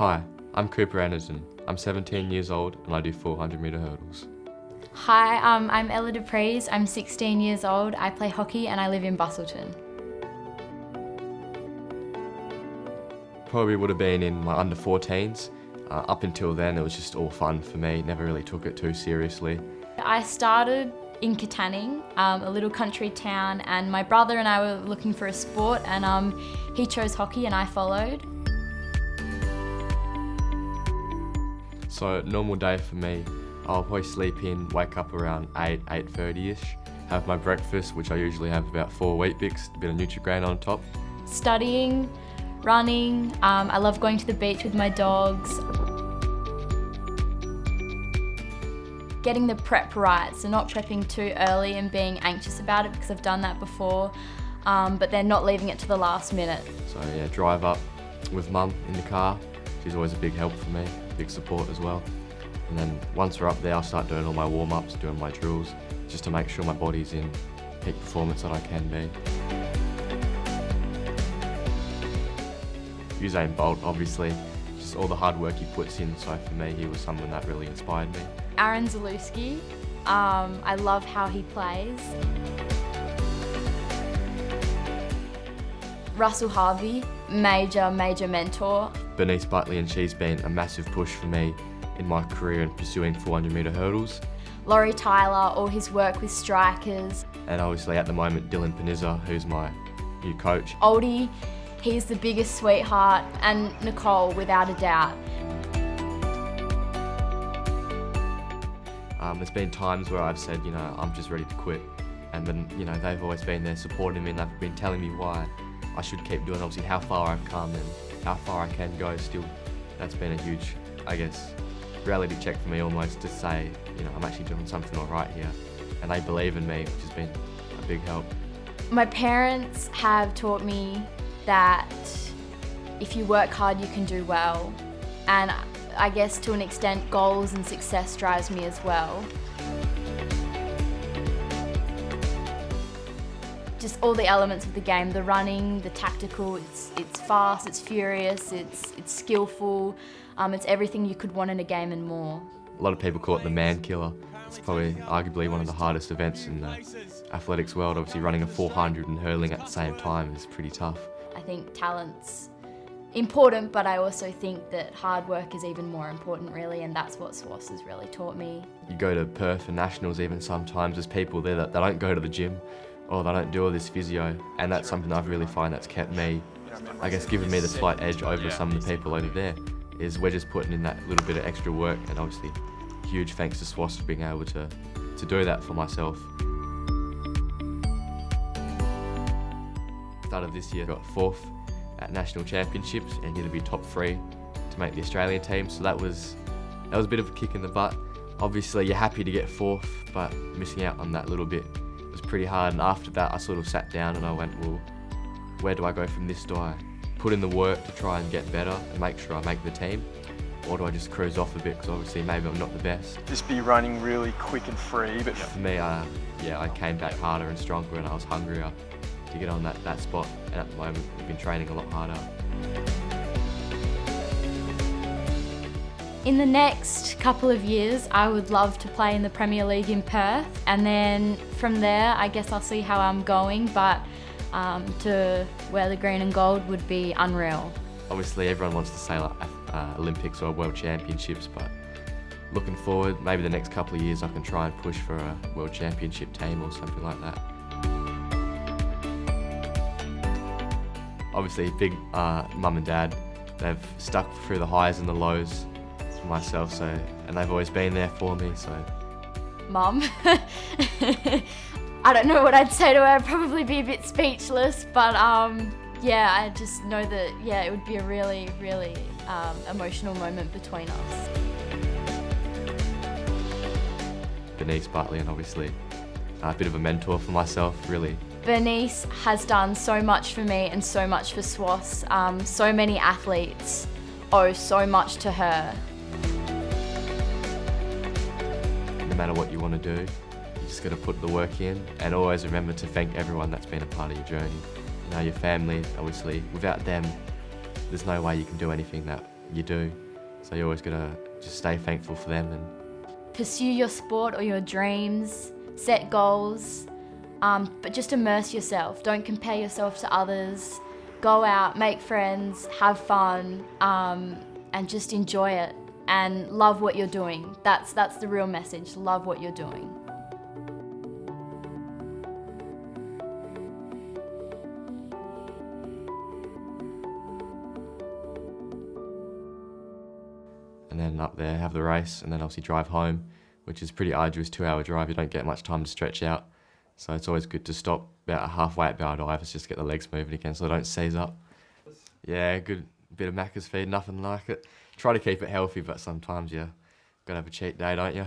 Hi, I'm Cooper Anderson. I'm 17 years old and I do 400 metre hurdles. Hi, I'm Ella Duprise. I'm 16 years old. I play hockey and I live in Busselton. Probably would have been in my under 14s. Up until then it was just all fun for me, never really took it too seriously. I started in Katanning, a little country town, and my brother and I were looking for a sport, and he chose hockey and I followed. So normal day for me, I'll probably sleep in, wake up around 8:30ish, have my breakfast, which I usually have about 4 Weet-Bix, a bit of Nutri-Grain on top. Studying, running, I love going to the beach with my dogs. Getting the prep right, so not prepping too early and being anxious about it because I've done that before, but then not leaving it to the last minute. So yeah, drive up with Mum in the car. She's always a big help for me, big support as well. And then once we're up there, I'll start doing all my warm-ups, doing my drills, just to make sure my body's in peak performance that I can be. Usain Bolt, obviously, just all the hard work he puts in, so for me, he was someone that really inspired me. Aaron Zalewski, I love how he plays. Russell Harvey, major mentor. Bernice Butley, and she's been a massive push for me in my career in pursuing 400 metre hurdles. Laurie Tyler, all his work with strikers. And obviously at the moment, Dylan Panizza, who's my new coach. Oldie, he's the biggest sweetheart, and Nicole, without a doubt. There's been times where I've said, I'm just ready to quit. And then, they've always been there supporting me and they've been telling me why I should keep doing, obviously, how far I've come and how far I can go still. That's been a huge, reality check for me almost to say, I'm actually doing something all right here. And they believe in me, which has been a big help. My parents have taught me that if you work hard, you can do well. And I guess to an extent, goals and success drives me as well. Just all the elements of the game, the running, the tactical, it's fast, it's furious, it's skillful, it's everything you could want in a game and more. A lot of people call it the man killer. It's probably arguably one of the hardest events in the athletics world. Obviously running a 400 and hurling at the same time is pretty tough. I think talent's important, but I also think that hard work is even more important really, and that's what SWAS has really taught me. You go to Perth and Nationals even sometimes, there's people there that they don't go to the gym or they don't do all this physio, and that's something I really find that's kept me, given me the slight edge over some of the people over there, is we're just putting in that little bit of extra work, and obviously huge thanks to SWAS for being able to do that for myself. Start of this year, got 4th at national championships and need to be top 3 to make the Australian team, so that was a bit of a kick in the butt. Obviously you're happy to get 4th, but missing out on that little bit was pretty hard, and after that I sort of sat down and I went, well, where do I go from this? Do I put in the work to try and get better and make sure I make the team, or do I just cruise off a bit because obviously maybe I'm not the best? Just be running really quick and free. But for me, I came back harder and stronger and I was hungrier to get on that spot, and at the moment we've been training a lot harder. In the next couple of years, I would love to play in the Premier League in Perth, and then from there, I guess I'll see how I'm going, but to wear the green and gold would be unreal. Obviously, everyone wants to say Olympics or World Championships, but looking forward, maybe the next couple of years I can try and push for a World Championship team or something like that. Obviously, big mum and dad, they've stuck through the highs and the lows for myself, and they've always been there for me, so. Mum, I don't know what I'd say to her, I'd probably be a bit speechless, but I just know that, it would be a really, really emotional moment between us. Bernice Butley, and obviously a bit of a mentor for myself, really. Bernice has done so much for me and so much for SWAS. So many athletes owe so much to her. No matter what you want to do, you just got to put the work in, and always remember to thank everyone that's been a part of your journey. Your family, obviously, without them, there's no way you can do anything that you do. So you always gotta just stay thankful for them. And Pursue your sport or your dreams, set goals, but just immerse yourself. Don't compare yourself to others. Go out, make friends, have fun, and just enjoy it. And love what you're doing. That's the real message. Love what you're doing. and then up there have the race, and then obviously drive home, which is pretty arduous 2-hour drive. You don't get much time to stretch out. So it's always good to stop about halfway at Baldivis just to get the legs moving again so they don't seize up. Yeah, good bit of Macca's feed, nothing like it. Try to keep it healthy, but sometimes you gotta have a cheat day, don't you?